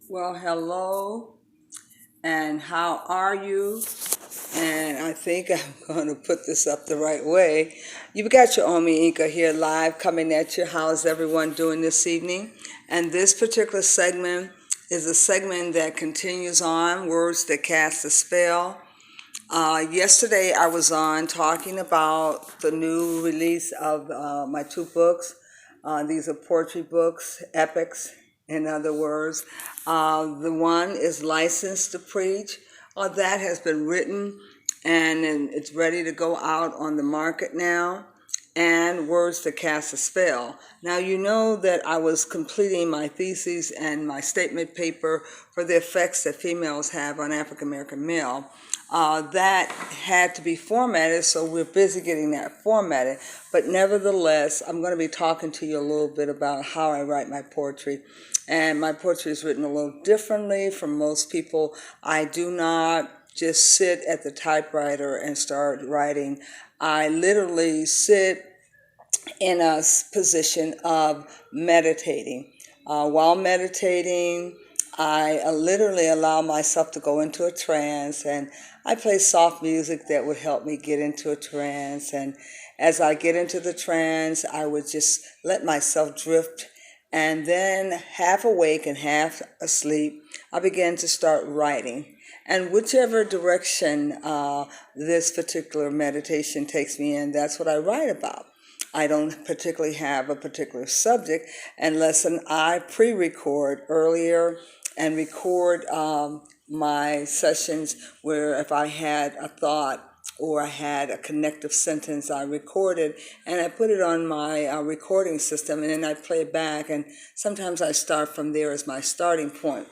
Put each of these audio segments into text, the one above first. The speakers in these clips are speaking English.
Well, hello, and how are you? And I think I'm going to put this up the right way. You've got your Omi Inca here live coming at you. How's everyone doing this evening? And this particular segment is a segment that continues on Words That Cast a Spell. Yesterday I was on talking about the new release of my two books. These are poetry books, epics, in other words. The one is Licensed to Preach. That has been written and it's ready to go out on the market now. And Words to Cast a Spell. Now, you know that I was completing my thesis and my statement paper for the effects that females have on African American male. That had to be formatted, so we're busy getting that formatted. But nevertheless, I'm going to be talking to you a little bit about how I write my poetry. And my poetry is written a little differently from most people. I do not just sit at the typewriter and start writing. I literally sit in a position of meditating. While meditating, I literally allow myself to go into a trance, and I play soft music that would help me get into a trance. And as I get into the trance, I would just let myself drift. And then, half awake and half asleep, I began to start writing. And whichever direction this particular meditation takes me in, that's what I write about. I don't particularly have a particular subject unless I pre-record earlier and record my sessions where if I had a thought or I had a connective sentence I recorded and I put it on my recording system, and then I play it back, and sometimes I start from there as my starting point,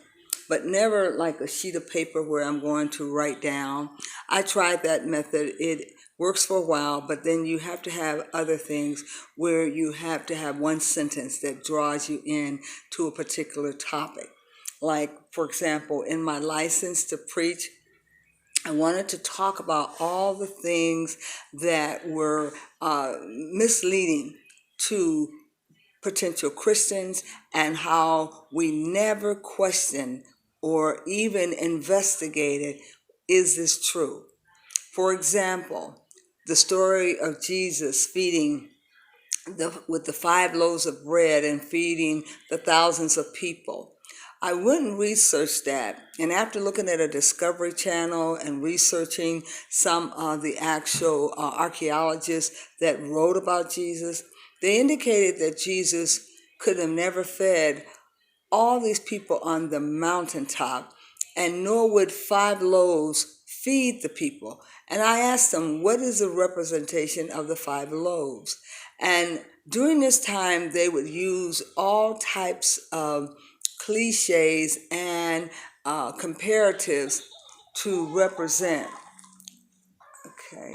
but never like a sheet of paper where I'm going to write down. I tried that method. It works for a while, but then you have to have other things where you have to have one sentence that draws you in to a particular topic. Like, for example, in my license to preach, I wanted to talk about all the things that were misleading to potential Christians and how we never questioned or even investigated, is this true? For example, the story of Jesus feeding with the 5 loaves of bread and feeding the thousands of people. I went and researched that, and after looking at a Discovery Channel and researching some of the actual archaeologists that wrote about Jesus, they indicated that Jesus could have never fed all these people on the mountaintop, and nor would 5 loaves feed the people. And I asked them, what is the representation of the 5 loaves? And during this time, they would use all types of cliches and comparatives to represent. Okay.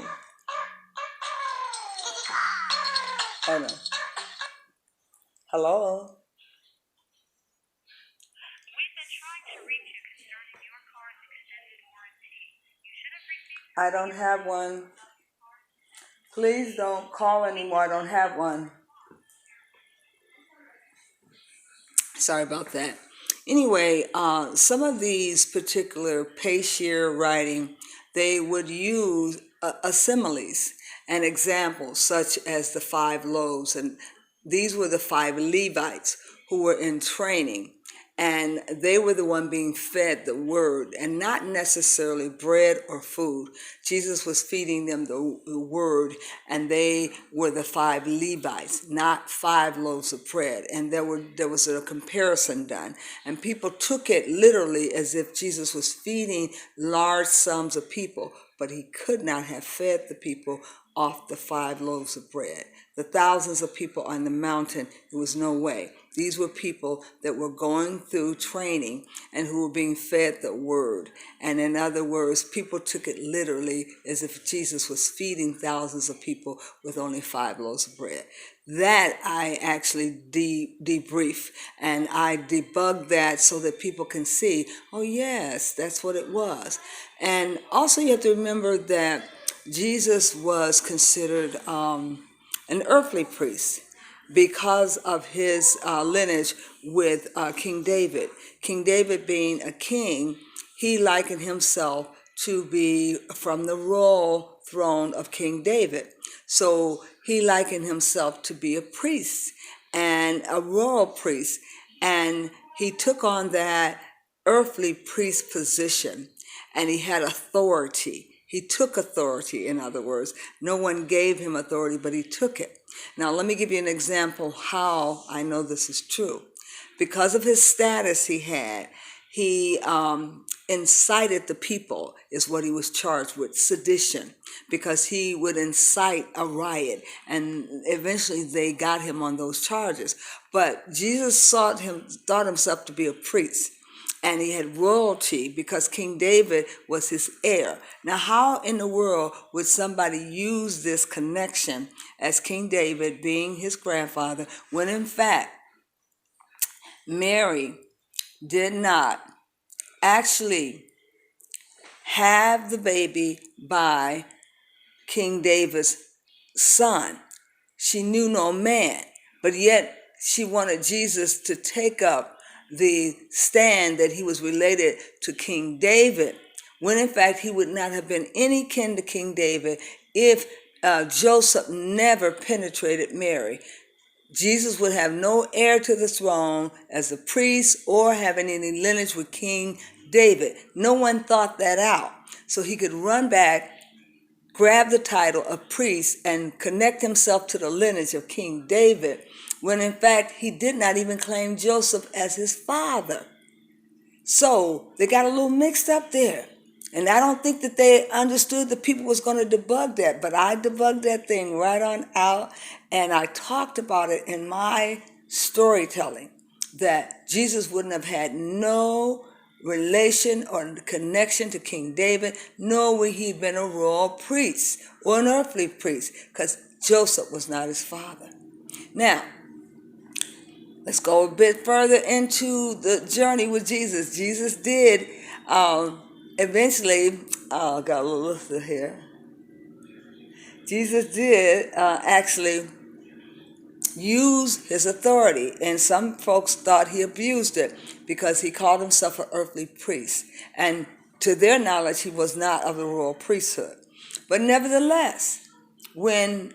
Hold on. Hello? I don't have one. Please don't call anymore. I don't have one. Sorry about that. Anyway, some of these particular Payshear writing, they would use similes and examples such as the 5 loaves. And these were the 5 Levites who were in training. And they were the one being fed the word and not necessarily bread or food. Jesus was feeding them the word, and they were the 5 Levites, not 5 loaves of bread. And there was a comparison done. And people took it literally as if Jesus was feeding large sums of people, but he could not have fed the people off the 5 loaves of bread. The thousands of people on the mountain, there was no way. These were people that were going through training and who were being fed the word. And in other words, people took it literally as if Jesus was feeding thousands of people with only 5 loaves of bread. That I actually debrief, and I debug that so that people can see, oh yes, that's what it was. And also you have to remember that Jesus was considered an earthly priest. because of his lineage with King David. King David being a king, he likened himself to be from the royal throne of King David. So he likened himself to be a priest and a royal priest. And he took on that earthly priest position, and he had authority. He took authority, in other words. No one gave him authority, but he took it. Now, let me give you an example how I know this is true. Because of his status he incited the people, is what he was charged with, sedition, because he would incite a riot, and eventually they got him on those charges. But Jesus thought himself to be a priest, and he had royalty because King David was his heir. Now, how in the world would somebody use this connection as King David being his grandfather, when in fact Mary did not actually have the baby by King David's son? She knew no man, but yet she wanted Jesus to take up the stand that he was related to King David, when in fact he would not have been any kin to King David if Joseph never penetrated Mary. Jesus would have no heir to the throne as a priest or having any lineage with King David. No one thought that out. So he could run back, grab the title of priest, and connect himself to the lineage of King David, when in fact he did not even claim Joseph as his father. So they got a little mixed up there. And I don't think that they understood that people was going to debug that, but I debugged that thing right on out, and I talked about it in my storytelling, that Jesus wouldn't have had no relation or connection to King David, nor would he have been a royal priest or an earthly priest, because Joseph was not his father. Now, let's go a bit further into the journey with Jesus. Jesus did eventually, got a little list here. Jesus did actually use his authority, and some folks thought he abused it because he called himself an earthly priest. And to their knowledge, he was not of the royal priesthood. But nevertheless, when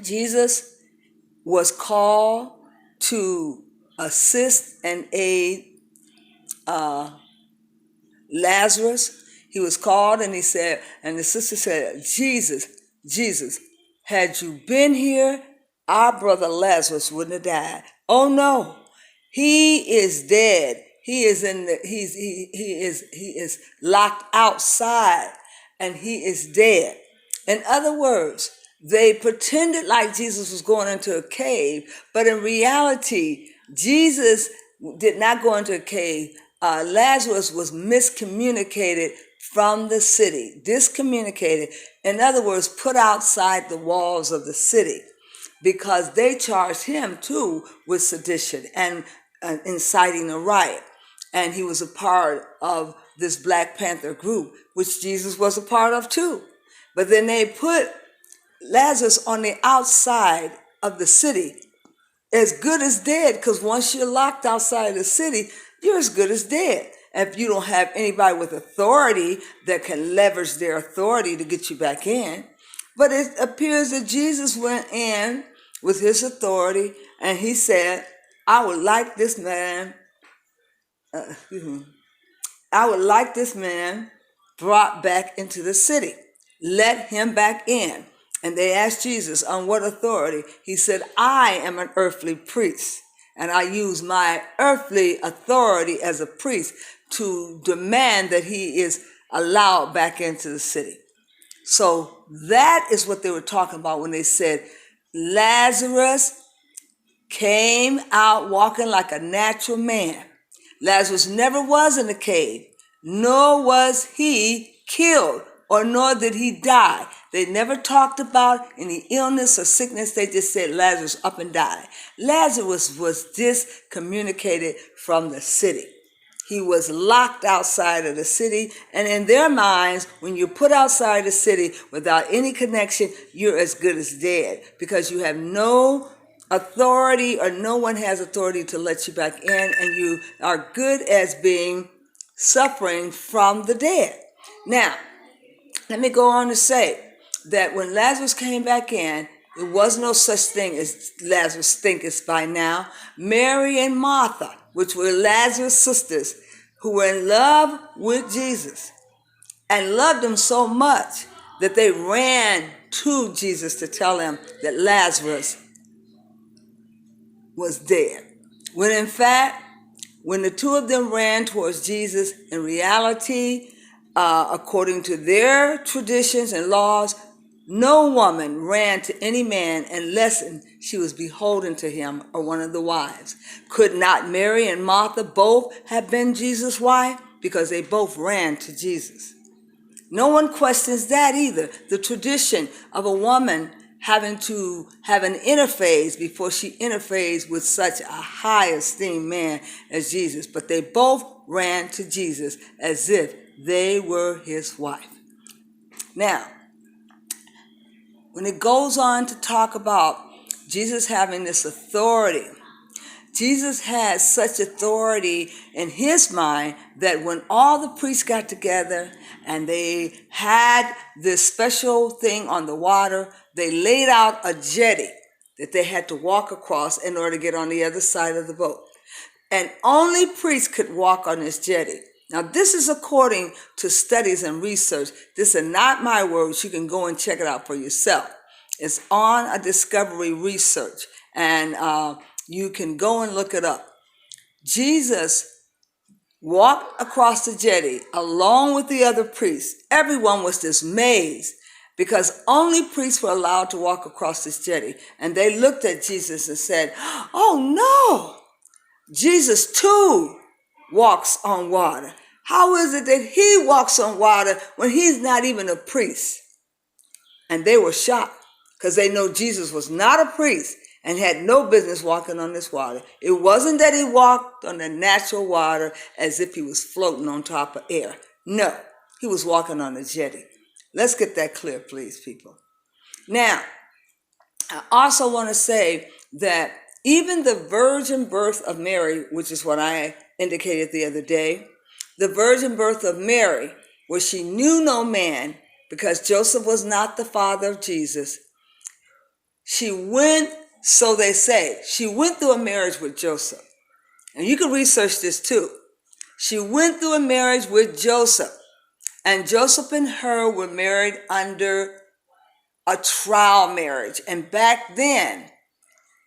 Jesus was called to assist and aid Lazarus, he was called, and he said, and the sister said, Jesus, had you been here, our brother Lazarus wouldn't have died. Oh no, he is dead. He is locked outside, and he is dead. In other words, they pretended like Jesus was going into a cave, but in reality, Jesus did not go into a cave. Lazarus was miscommunicated from the city, discommunicated. In other words, put outside the walls of the city, because they charged him too with sedition and inciting a riot. And he was a part of this Black Panther group, which Jesus was a part of too. But then they put Lazarus on the outside of the city, as good as dead, because once you're locked outside the city, you're as good as dead. If you don't have anybody with authority that can leverage their authority to get you back in. But it appears that Jesus went in with his authority, and he said, I would like this man brought back into the city. Let him back in. And they asked Jesus, on what authority? He said, I am an earthly priest, and I use my earthly authority as a priest to demand that he is allowed back into the city. So that is what they were talking about when they said Lazarus came out walking like a natural man. Lazarus never was in the cave, nor was he killed, or nor did he die. They never talked about any illness or sickness. They just said Lazarus up and died. Lazarus was discommunicated from the city. He was locked outside of the city. And in their minds, when you're put outside the city without any connection, you're as good as dead because you have no authority or no one has authority to let you back in, and you are good as being suffering from the dead. Now, let me go on to say that when Lazarus came back in, there was no such thing as Lazarus stinketh by now. Mary and Martha, which were Lazarus' sisters, who were in love with Jesus and loved him so much that they ran to Jesus to tell him that Lazarus was dead. When in fact, when the two of them ran towards Jesus, in reality, according to their traditions and laws, no woman ran to any man unless she was beholden to him or one of the wives. Could not Mary and Martha both have been Jesus' wife? Because they both ran to Jesus. No one questions that either. The tradition of a woman having to have an interface before she interfaces with such a high esteemed man as Jesus. But they both ran to Jesus as if they were his wife. Now, when it goes on to talk about Jesus having this authority, Jesus had such authority in his mind that when all the priests got together and they had this special thing on the water, they laid out a jetty that they had to walk across in order to get on the other side of the boat. And only priests could walk on this jetty. Now, this is according to studies and research. This are not my words. You can go and check it out for yourself. It's on a Discovery Research, and you can go and look it up. Jesus walked across the jetty along with the other priests. Everyone was dismayed because only priests were allowed to walk across this jetty. And they looked at Jesus and said, "Oh no, Jesus too walks on water. How is it that he walks on water when he's not even a priest?" And they were shocked because they know Jesus was not a priest and had no business walking on this water. It wasn't that he walked on the natural water as if he was floating on top of air. No, he was walking on a jetty. Let's get that clear, please, people. Now, I also want to say that even the virgin birth of Mary, which is what I indicated the other day, the virgin birth of Mary, where she knew no man because Joseph was not the father of Jesus, she went, so they say, she went through a marriage with Joseph. And you can research this too. She went through a marriage with Joseph, and Joseph and her were married under a trial marriage. And back then,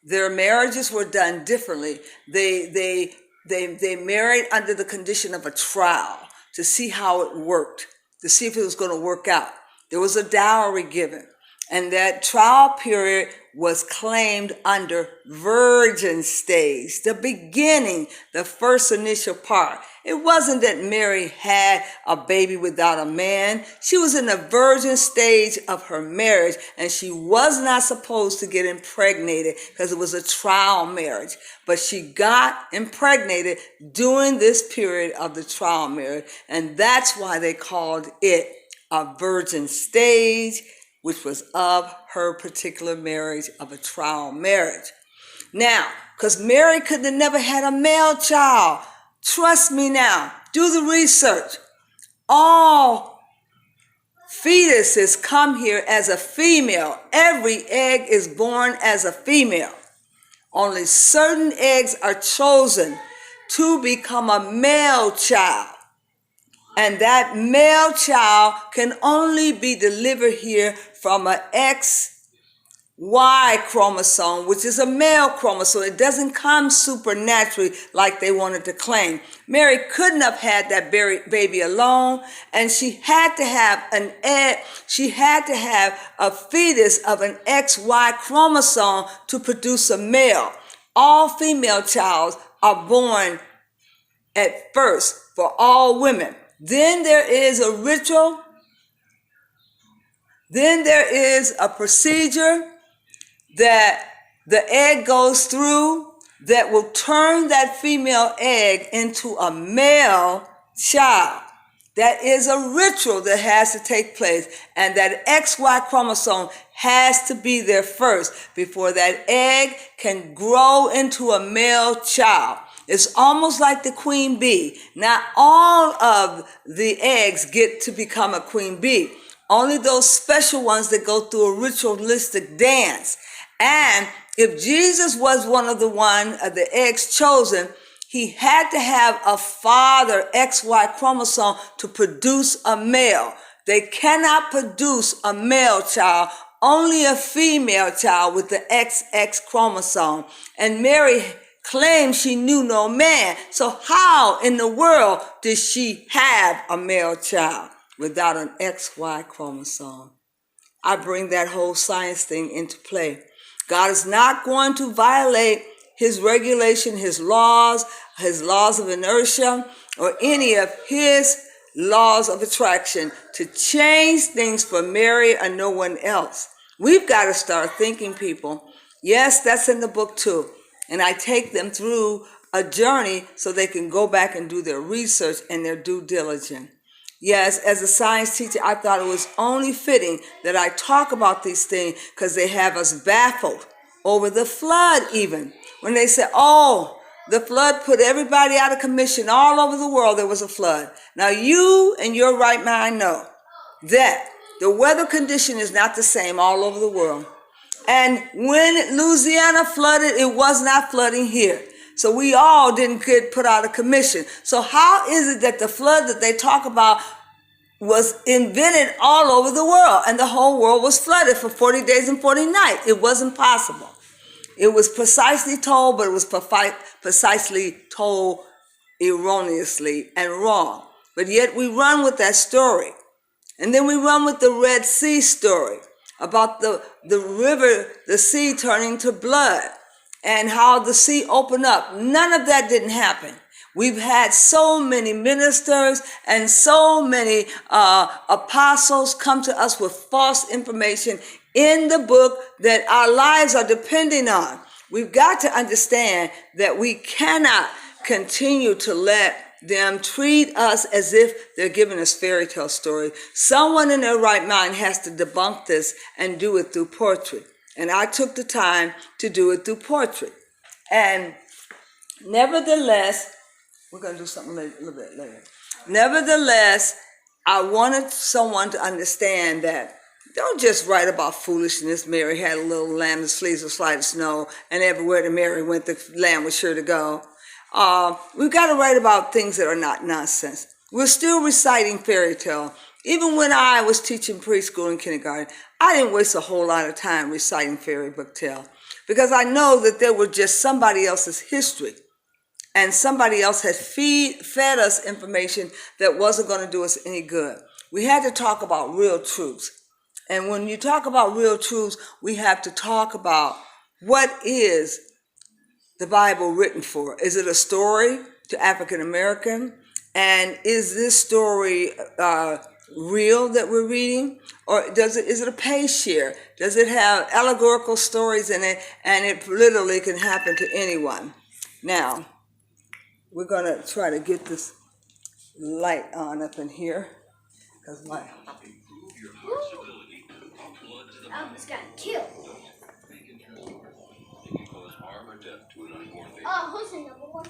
their marriages were done differently. They married under the condition of a trial to see how it worked, to see if it was going to work out. There was a dowry given, and that trial period was claimed under virgin stage, the beginning, the first initial part. It wasn't that Mary had a baby without a man. She was in the virgin stage of her marriage, and she was not supposed to get impregnated because it was a trial marriage. But she got impregnated during this period of the trial marriage, and that's why they called it a virgin stage, which was of her particular marriage, of a trial marriage. Now, because Mary could have never had a male child. Trust me now, do the research. All fetuses come here as a female. Every egg is born as a female. Only certain eggs are chosen to become a male child. And that male child can only be delivered here from an XY chromosome, which is a male chromosome. It doesn't come supernaturally like they wanted to claim. Mary couldn't have had that baby alone, and she had to have an egg. She had to have a fetus of an XY chromosome to produce a male. All female childs are born at first for all women. Then there is a ritual. Then there is a procedure that the egg goes through that will turn that female egg into a male child. That is a ritual that has to take place, and that XY chromosome has to be there first before that egg can grow into a male child. It's almost like the queen bee. Not all of the eggs get to become a queen bee. Only those special ones that go through a ritualistic dance. And if Jesus was one of the eggs chosen, he had to have a father XY chromosome to produce a male. They cannot produce a male child, only a female child with the XX chromosome. And Mary claimed she knew no man. So how in the world did she have a male child without an XY chromosome? I bring that whole science thing into play. God is not going to violate his regulation, his laws of inertia, or any of his laws of attraction to change things for Mary or no one else. We've got to start thinking, people. Yes, that's in the book too. And I take them through a journey so they can go back and do their research and their due diligence. Yes, as a science teacher, I thought it was only fitting that I talk about these things because they have us baffled over the flood even. When they said, oh, the flood put everybody out of commission. All over the world there was a flood. Now you and your right mind know that the weather condition is not the same all over the world. And when Louisiana flooded, it was not flooding here. So we all didn't get put out of commission. So how is it that the flood that they talk about was invented all over the world and the whole world was flooded for 40 days and 40 nights? It wasn't possible. It was precisely told, but it was precisely told erroneously and wrong. But yet we run with that story. And then we run with the Red Sea story about the river, the sea turning to blood and how the sea opened up. None of that didn't happen. We've had so many ministers and so many apostles come to us with false information in the book that our lives are depending on. We've got to understand that we cannot continue to let them treat us as if they're giving us fairy tale stories. Someone in their right mind has to debunk this and do it through poetry. And I took the time to do it through poetry. And nevertheless, we're going to do something a little bit later. Nevertheless, I wanted someone to understand that don't just write about foolishness. Mary had a little lamb that flees with slight of snow, and everywhere that Mary went, the lamb was sure to go. We've got to write about things that are not nonsense. We're still reciting fairy tale. Even when I was teaching preschool and kindergarten, I didn't waste a whole lot of time reciting fairy book tale because I know that they were just somebody else's history. And somebody else had fed us information that wasn't going to do us any good. We had to talk about real truths. And when you talk about real truths, we have to talk about what is the Bible written for. Is it a story to African American? And is this story real that we're reading? Or is it a page share? Does it have allegorical stories in it? And it literally can happen to anyone. Now, we're going to try to get this light on up in here. Because my... I almost got killed. Oh, who's in number one?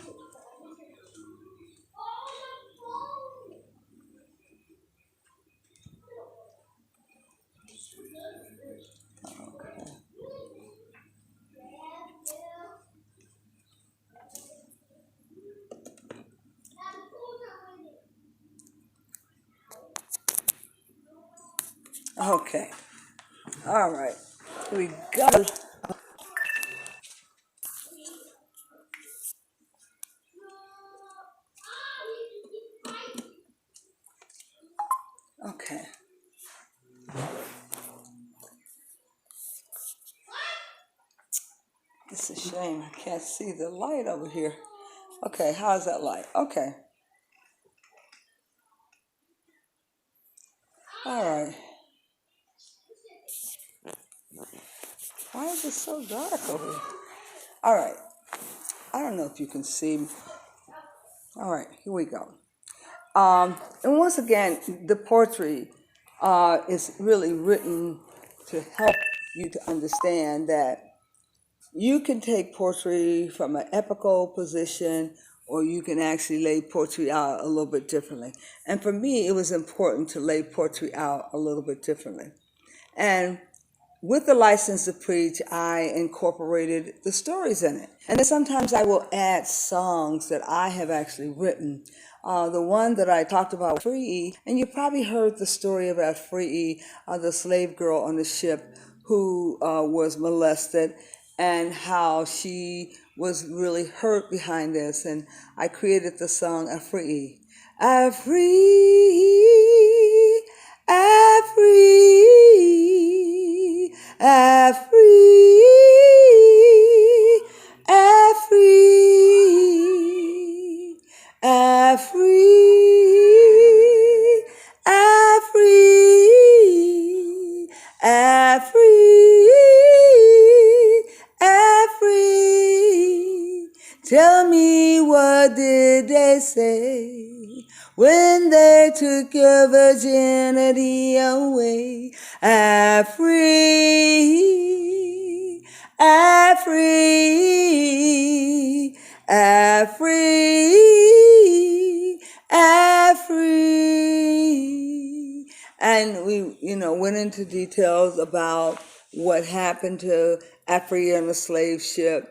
Okay. All right. We got... Okay. It's a shame I can't see the light over here. Okay, how's that light? Okay. All right. Why is it so dark over here? All right. I don't know if you can see. All right, here we go. And once again, the poetry is really written to help you to understand that you can take poetry from an epical position, or you can actually lay poetry out a little bit differently. And for me, it was important to lay poetry out a little bit differently. And with the license to preach, I incorporated the stories in it. And then sometimes I will add songs that I have actually written. The one that I talked about, Free, and you probably heard the story about Free, the slave girl on the ship who was molested, and how she was really hurt behind this. And I created the song Free. Free, free, free, free, free, free, free. Tell me, what did they say when they took your virginity away? Free, free, free, free. And we, went into details about what happened to Africa on the slave ship.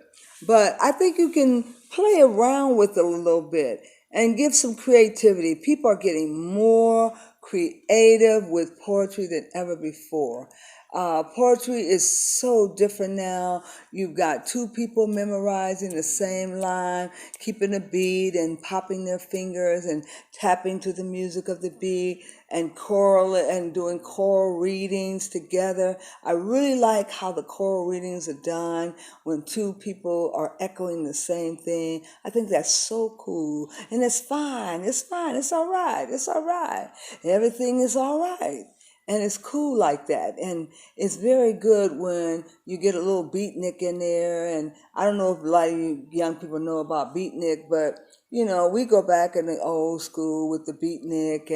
But I think you can play around with it a little bit and give some creativity. People are getting more creative with poetry than ever before. Poetry is so different now. You've got two people memorizing the same line, keeping a beat and popping their fingers and tapping to the music of the beat and choral and doing choral readings together. I really like how the choral readings are done when two people are echoing the same thing. I think that's so cool. And it's fine. It's fine. It's all right. It's all right. Everything is all right. And it's cool like that. And it's very good when you get a little beatnik in there. And I don't know if a lot of you young people know about beatnik, but we go back in the old school with the beatnik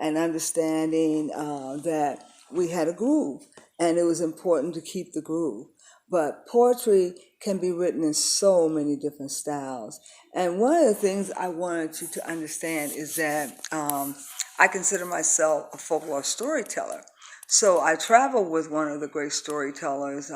and understanding that we had a groove, and it was important to keep the groove. But poetry can be written in so many different styles. And one of the things I wanted you to understand is that I consider myself a folklore storyteller. So I traveled with one of the great storytellers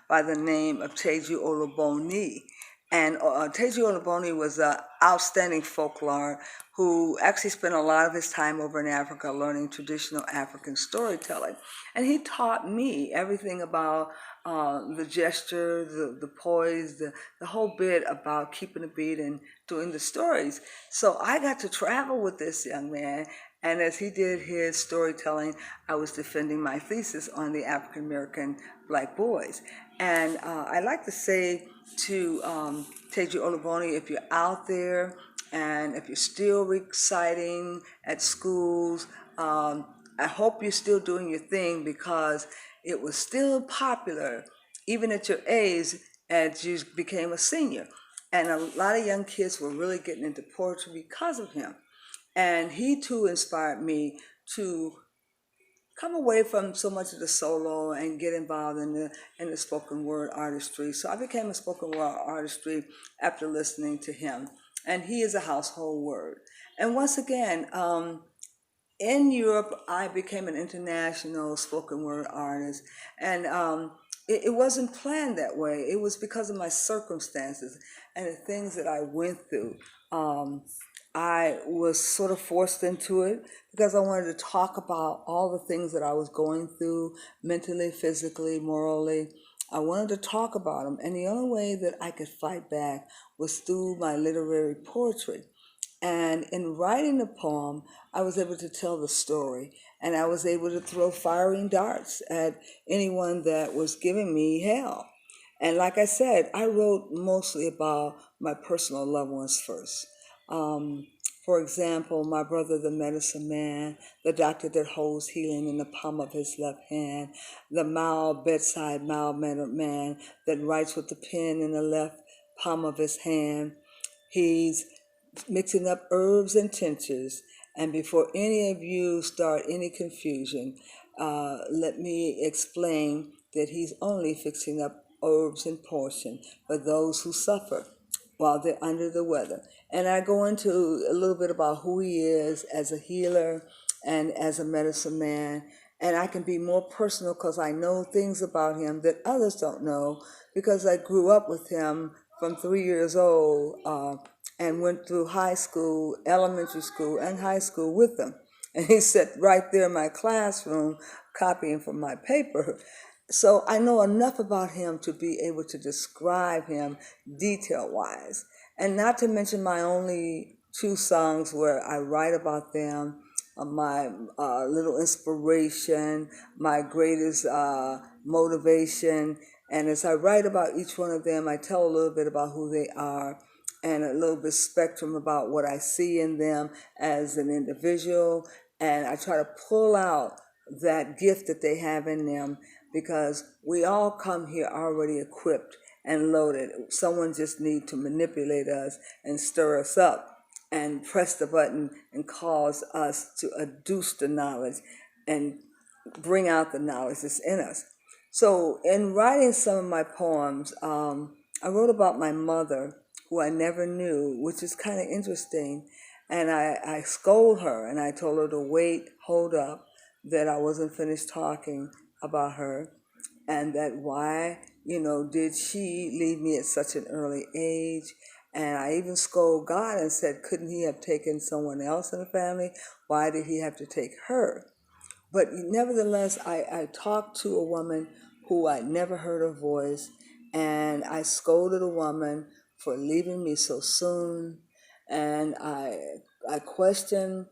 by the name of Teju Oluboni. And Teju Oluboni was an outstanding folklore who actually spent a lot of his time over in Africa learning traditional African storytelling. And he taught me everything about the gesture, the poise, the whole bit about keeping the beat and doing the stories. So I got to travel with this young man, and as he did his storytelling, I was defending my thesis on the African American black boys. And I like to say to Teju Oluboni, if you're out there and if you're still reciting at schools, I hope you're still doing your thing, because it was still popular, even at your age, as you became a senior. And a lot of young kids were really getting into poetry because of him. And he too inspired me to come away from so much of the solo and get involved in the spoken word artistry. So I became a spoken word artistry after listening to him. And he is a household word. And once again, in Europe, I became an international spoken word artist. And it wasn't planned that way. It was because of my circumstances and the things that I went through. I was sort of forced into it because I wanted to talk about all the things that I was going through mentally, physically, morally. I wanted to talk about them. And the only way that I could fight back was through my literary poetry. And in writing the poem, I was able to tell the story, and I was able to throw firing darts at anyone that was giving me hell. And like I said, I wrote mostly about my personal loved ones first. For example, my brother, the medicine man, the doctor that holds healing in the palm of his left hand, the mild bedside, mild-mannered man that writes with the pen in the left palm of his hand. He's mixing up herbs and tinctures. And before any of you start any confusion, let me explain that he's only fixing up herbs and portion for those who suffer while they're under the weather. And I go into a little bit about who he is as a healer and as a medicine man. And I can be more personal because I know things about him that others don't know because I grew up with him from 3 years old and went through high school, elementary school, and high school with him. And he sat right there in my classroom copying from my paper. So I know enough about him to be able to describe him detail-wise. And not to mention my only two songs where I write about them, my little inspiration, my greatest motivation. And as I write about each one of them, I tell a little bit about who they are and a little bit spectrum about what I see in them as an individual. And I try to pull out that gift that they have in them because we all come here already equipped and loaded. Someone just needs to manipulate us and stir us up and press the button and cause us to adduce the knowledge and bring out the knowledge that's in us. So in writing some of my poems, I wrote about my mother, who I never knew, which is kind of interesting. And I scold her and I told her to wait, hold up, that I wasn't finished talking about her, and that why, did she leave me at such an early age? And I even scolded God and said, couldn't he have taken someone else in the family? Why did he have to take her? But nevertheless, I talked to a woman who I'd never heard her voice, and I scolded a woman for leaving me so soon, and I questioned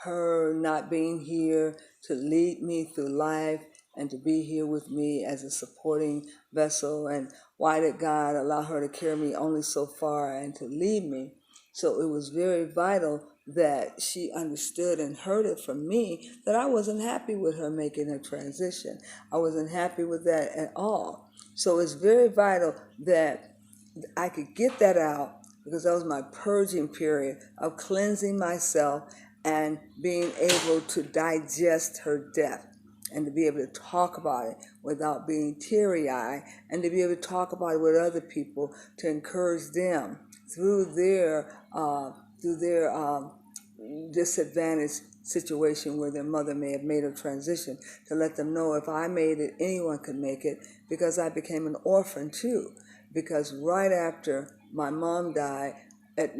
her not being here to lead me through life and to be here with me as a supporting vessel, and why did God allow her to carry me only so far and to leave me? So it was very vital that she understood and heard it from me that I wasn't happy with her making her transition. I wasn't happy with that at all. So it's very vital that I could get that out because that was my purging period of cleansing myself and being able to digest her death and to be able to talk about it without being teary-eyed and to be able to talk about it with other people to encourage them through their disadvantaged situation where their mother may have made a transition, to let them know if I made it, anyone could make it, because I became an orphan too. Because right after my mom died, at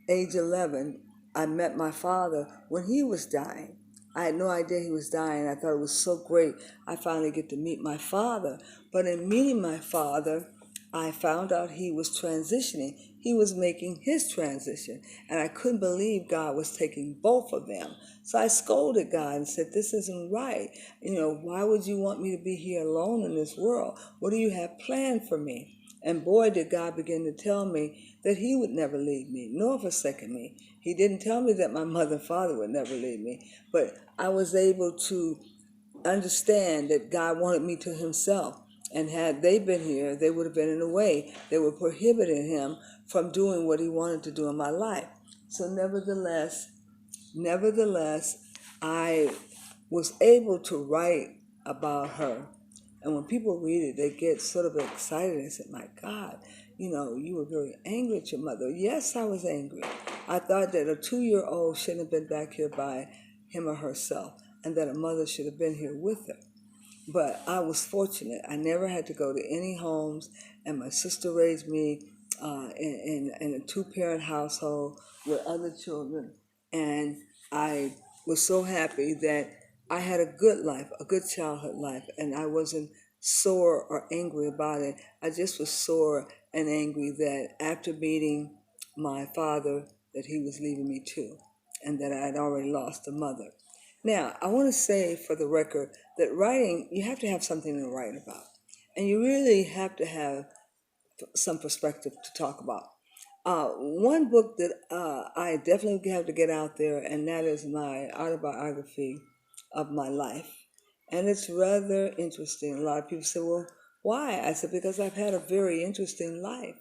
age 11, I met my father when he was dying. I had no idea he was dying. I thought it was so great. I finally get to meet my father. But in meeting my father, I found out he was transitioning. He was making his transition. And I couldn't believe God was taking both of them. So I scolded God and said, this isn't right. Why would you want me to be here alone in this world? What do you have planned for me? And boy, did God begin to tell me that he would never leave me, nor forsake me. He didn't tell me that my mother and father would never leave me. But I was able to understand that God wanted me to himself. And had they been here, they would have been in a way that would prohibit him from doing what he wanted to do in my life. So nevertheless, I was able to write about her. And when people read it, they get sort of excited and say, my God, you were very angry at your mother. Yes, I was angry. I thought that a 2-year-old shouldn't have been back here by him or herself, and that a mother should have been here with her. But I was fortunate. I never had to go to any homes, and my sister raised me in a 2-parent household with other children. And I was so happy that I had a good life, a good childhood life, and I wasn't sore or angry about it. I just was sore and angry that after meeting my father, that he was leaving me too, and that I had already lost a mother. Now, I want to say for the record that writing, you have to have something to write about. And you really have to have some perspective to talk about. One book that I definitely have to get out there, and that is my autobiography of my life. And it's rather interesting. A lot of people say, well, why? I said, because I've had a very interesting life.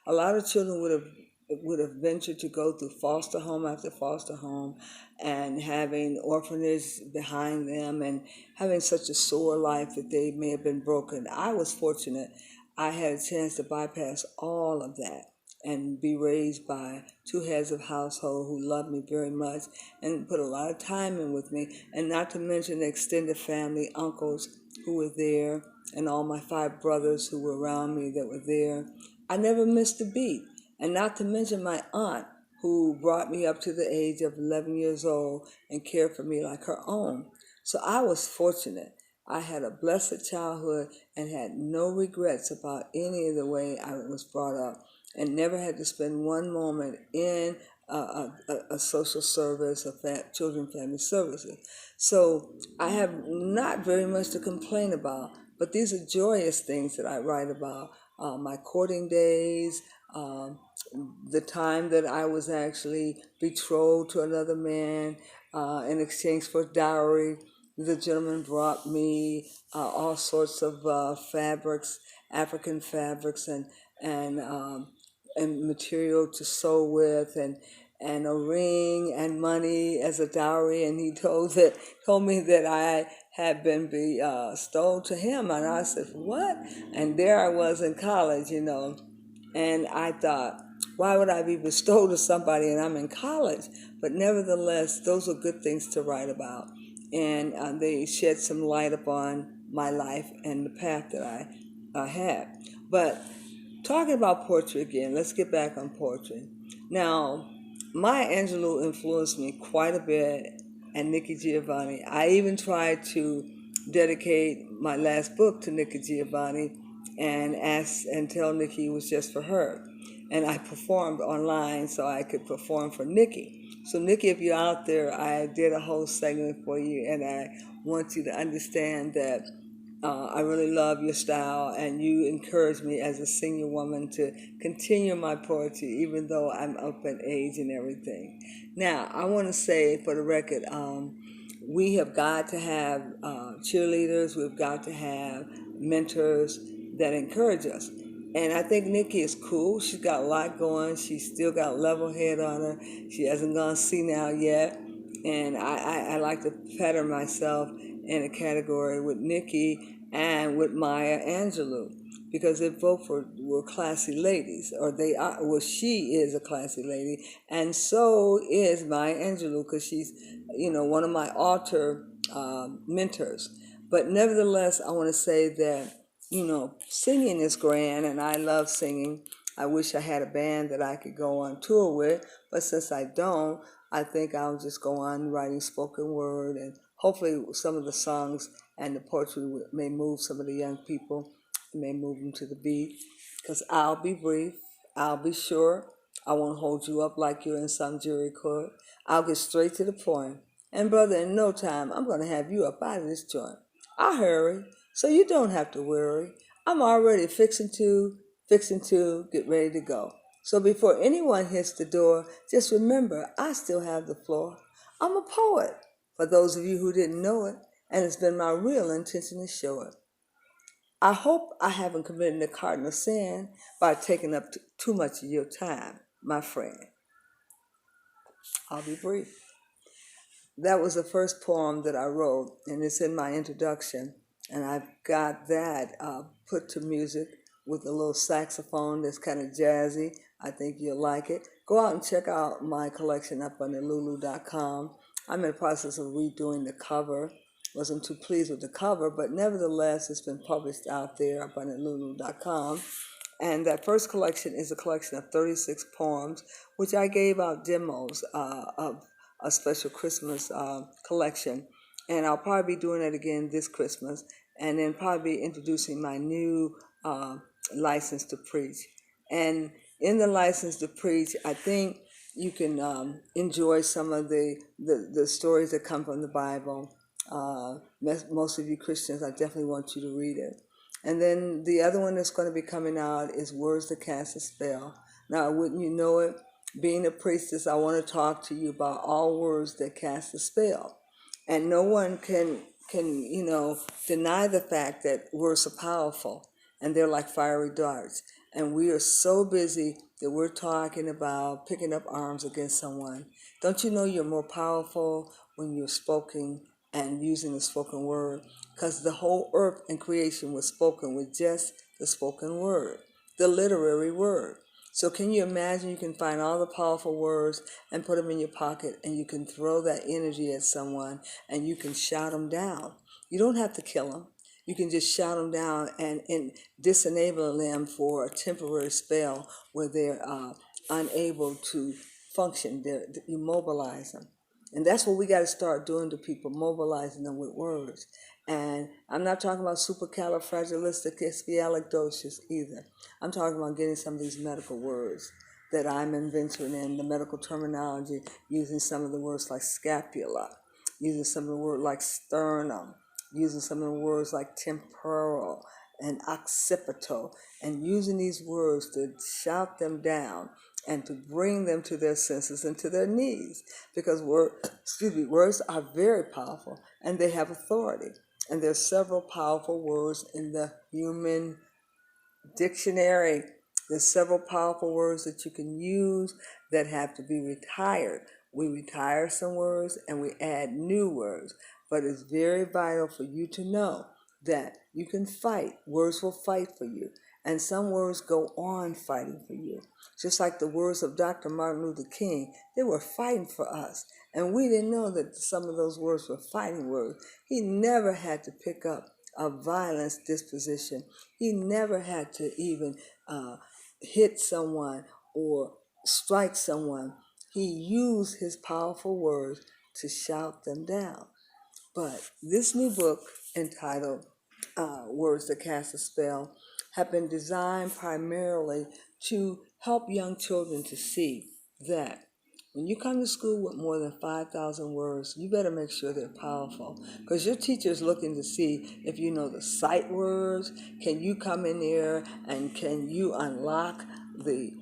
A lot of children would have ventured to go through foster home after foster home and having orphanage behind them and having such a sore life that they may have been broken. I was fortunate. I had a chance to bypass all of that and be raised by two heads of household who loved me very much and put a lot of time in with me, and not to mention the extended family, uncles who were there, and all my 5 brothers who were around me that were there. I never missed a beat, and not to mention my aunt who brought me up to the age of 11 years old and cared for me like her own. So I was fortunate. I had a blessed childhood and had no regrets about any of the way I was brought up, and never had to spend one moment in a social service or children family services. So I have not very much to complain about, but these are joyous things that I write about. My courting days, the time that I was actually betrothed to another man in exchange for dowry. The gentleman brought me all sorts of fabrics, African fabrics, and material to sew with, and a ring and money as a dowry. And he told me that I had been bestowed to him, and I said, "What?" And there I was in college, and I thought, why would I be bestowed to somebody and I'm in college? But nevertheless, those are good things to write about, and they shed some light upon my life and the path that I had. But talking about poetry again, let's get back on poetry. Now, Maya Angelou influenced me quite a bit, and Nikki Giovanni. I even tried to dedicate my last book to Nikki Giovanni and ask and tell Nikki it was just for her. And I performed online so I could perform for Nikki. So Nikki, if you're out there, I did a whole segment for you, and I want you to understand that I really love your style, and you encourage me as a senior woman to continue my poetry, even though I'm up in age and everything. Now, I want to say for the record, we have got to have cheerleaders, we've got to have mentors that encourage us. And I think Nikki is cool. She's got a lot going. She's still got a level head on her. She hasn't gone senile yet. And I like to pattern myself in a category with Nikki and with Maya Angelou, because they both were classy ladies, or they are. Well, she is a classy lady, and so is Maya Angelou, because she's, one of my author mentors. But nevertheless, I want to say that singing is grand, and I love singing. I wish I had a band that I could go on tour with, but since I don't, I think I'll just go on writing spoken word, and hopefully some of the songs and the poetry may move some of the young people, may move them to the beat, because I'll be brief, I'll be short, I won't hold you up like you're in some jury court. I'll get straight to the point, and brother, in no time, I'm going to have you up out of this joint. I'll hurry, so you don't have to worry. I'm already fixing to get ready to go. So before anyone hits the door, just remember, I still have the floor. I'm a poet, for those of you who didn't know it, and it's been my real intention to show it. I hope I haven't committed a cardinal sin by taking up too much of your time, my friend. I'll be brief. That was the first poem that I wrote, and it's in my introduction. And I've got that put to music with a little saxophone that's kind of jazzy. I think you'll like it. Go out and check out my collection up on lulu.com. I'm in the process of redoing the cover. Wasn't too pleased with the cover, but nevertheless, it's been published out there up on lulu.com. And that first collection is a collection of 36 poems, which I gave out demos of a special Christmas collection. And I'll probably be doing it again this Christmas, and then probably introducing my new license to preach. And in the license to preach, I think you can enjoy some of the stories that come from the Bible. Most of you Christians, I definitely want you to read it. And then the other one that's going to be coming out is Words That Cast a Spell. Now, wouldn't you know it, being a priestess, I want to talk to you about all words that cast a spell. And no one can deny the fact that words are powerful, and they're like fiery darts. And we are so busy that we're talking about picking up arms against someone. Don't you know you're more powerful when you're spoken and using the spoken word? Because the whole earth and creation was spoken with just the spoken word, the literary word. So can you imagine you can find all the powerful words and put them in your pocket, and you can throw that energy at someone and you can shout them down. You don't have to kill them. You can just shout them down and disable them for a temporary spell where they're unable to function. You mobilize them. And that's what we got to start doing to people, mobilizing them with words. And I'm not talking about supercalifragilisticexpialidocious either. I'm talking about getting some of these medical words that I'm inventing in the medical terminology, using some of the words like scapula, using some of the words like sternum, using some of the words like temporal and occipital, and using these words to shout them down and to bring them to their senses and to their knees, because words are very powerful and they have authority. And there's several powerful words in the human dictionary. There's several powerful words that you can use that have to be retired. We retire some words and we add new words, but it's very vital for you to know that you can fight. Words will fight for you, and some words go on fighting for you. Just like the words of Dr. Martin Luther King, they were fighting for us, and we didn't know that some of those words were fighting words. He never had to pick up a violence disposition. He never had to even hit someone or strike someone. He used his powerful words to shout them down. But this new book entitled Words That Cast a Spell have been designed primarily to help young children to see that when you come to school with more than 5,000 words, you better make sure they're powerful, because your teacher is looking to see if you know the sight words. Can you come in there and can you unlock the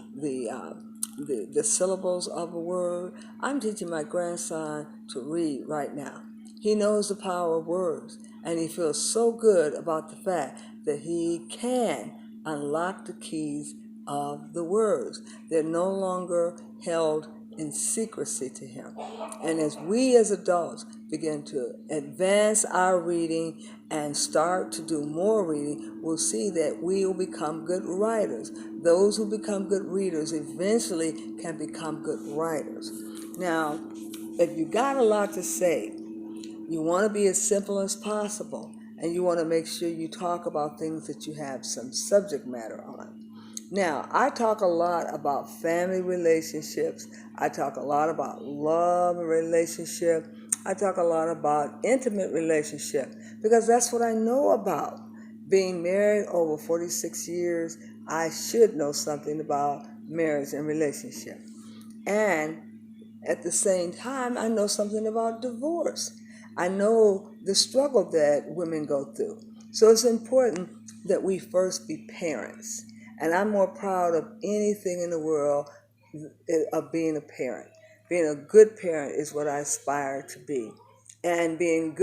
syllables of a word? I'm teaching my grandson to read right now. He knows the power of words, and he feels so good about the fact that he can unlock the keys of the words. They're no longer held in secrecy to him. And as we as adults begin to advance our reading and start to do more reading, we'll see that we will become good writers. Those who become good readers eventually can become good writers. Now, if you got a lot to say, you want to be as simple as possible, and you want to make sure you talk about things that you have some subject matter on. Now, I talk a lot about family relationships. I talk a lot about love relationship. I talk a lot about intimate relationship, because that's what I know about. Being married over 46 years, I should know something about marriage and relationship. And at the same time, I know something about divorce. I know the struggle that women go through. So it's important that we first be parents. And I'm more proud of anything in the world of being a parent. Being a good parent is what I aspire to be. And being a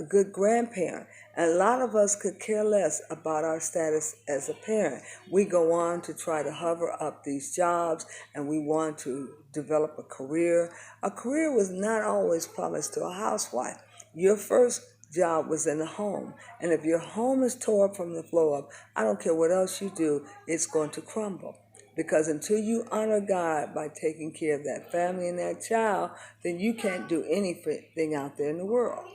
good grandparent. And a lot of us could care less about our status as a parent. We go on to try to hover up these jobs, and we want to develop a career. A career was not always promised to a housewife. Your first job was in the home. And if your home is tore up from the floor up, I don't care what else you do, it's going to crumble. Because until you honor God by taking care of that family and that child, then you can't do anything out there in the world.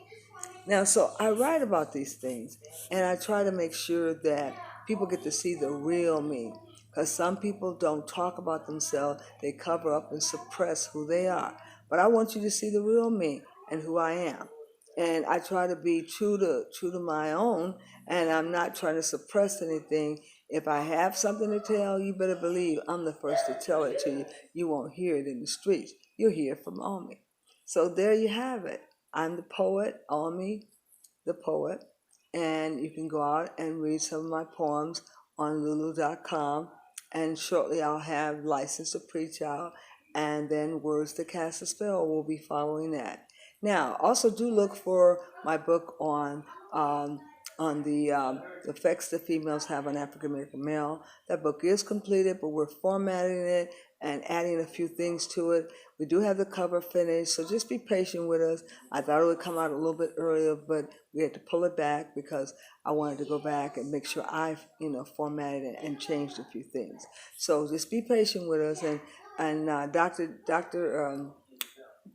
Now, so I write about these things, and I try to make sure that people get to see the real me. Because some people don't talk about themselves, they cover up and suppress who they are. But I want you to see the real me and who I am. And I try to be true to my own, and I'm not trying to suppress anything. If I have something to tell, you better believe I'm the first to tell it to you. You won't hear it in the streets. You'll hear it from Omi. So there you have it. I'm the poet, Omi, the poet, and you can go out and read some of my poems on lulu.com, and shortly I'll have License to Preach out, and then Words to Cast a Spell will be following that. Now, also do look for my book on on the effects that females have on African American male. That book is completed, but we're formatting it and adding a few things to it. We do have the cover finished, so just be patient with us. I thought it would come out a little bit earlier, but we had to pull it back because I wanted to go back and make sure I, formatted it and changed a few things. So just be patient with us, and Dr.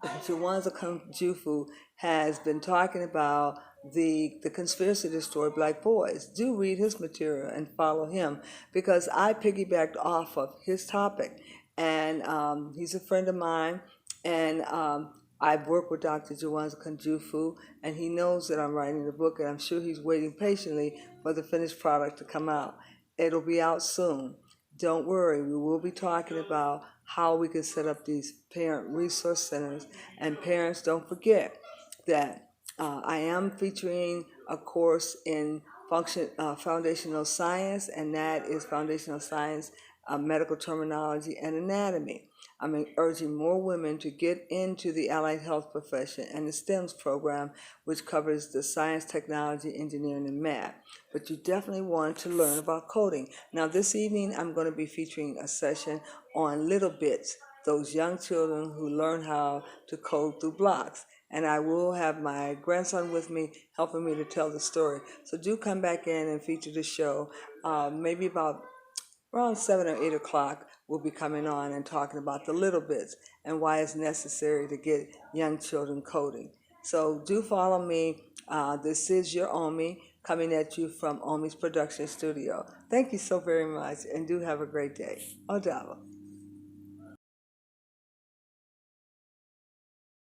Jawanza Jufu has been talking about the conspiracy to destroy black boys. Do read his material and follow him, because I piggybacked off of his topic, and he's a friend of mine, and I've worked with Dr. Jawanza Jufu, and he knows that I'm writing the book, and I'm sure he's waiting patiently for the finished product to come out. It'll be out soon. Don't worry, we will be talking about how we can set up these parent resource centers. And parents, don't forget that I am featuring a course in foundational science, and that is foundational science, medical terminology, and anatomy. I'm urging more women to get into the allied health profession and the STEMS program, which covers the science, technology, engineering, and math. But you definitely want to learn about coding. Now, this evening, I'm going to be featuring a session on Little Bits, those young children who learn how to code through blocks. And I will have my grandson with me, helping me to tell the story. So do come back in and feature the show. Maybe about around 7 or 8 o'clock, we'll be coming on and talking about the little bits and why it's necessary to get young children coding. So do follow me. This is your Omi, coming at you from Omi's production studio. Thank you so very much, and do have a great day. Odava.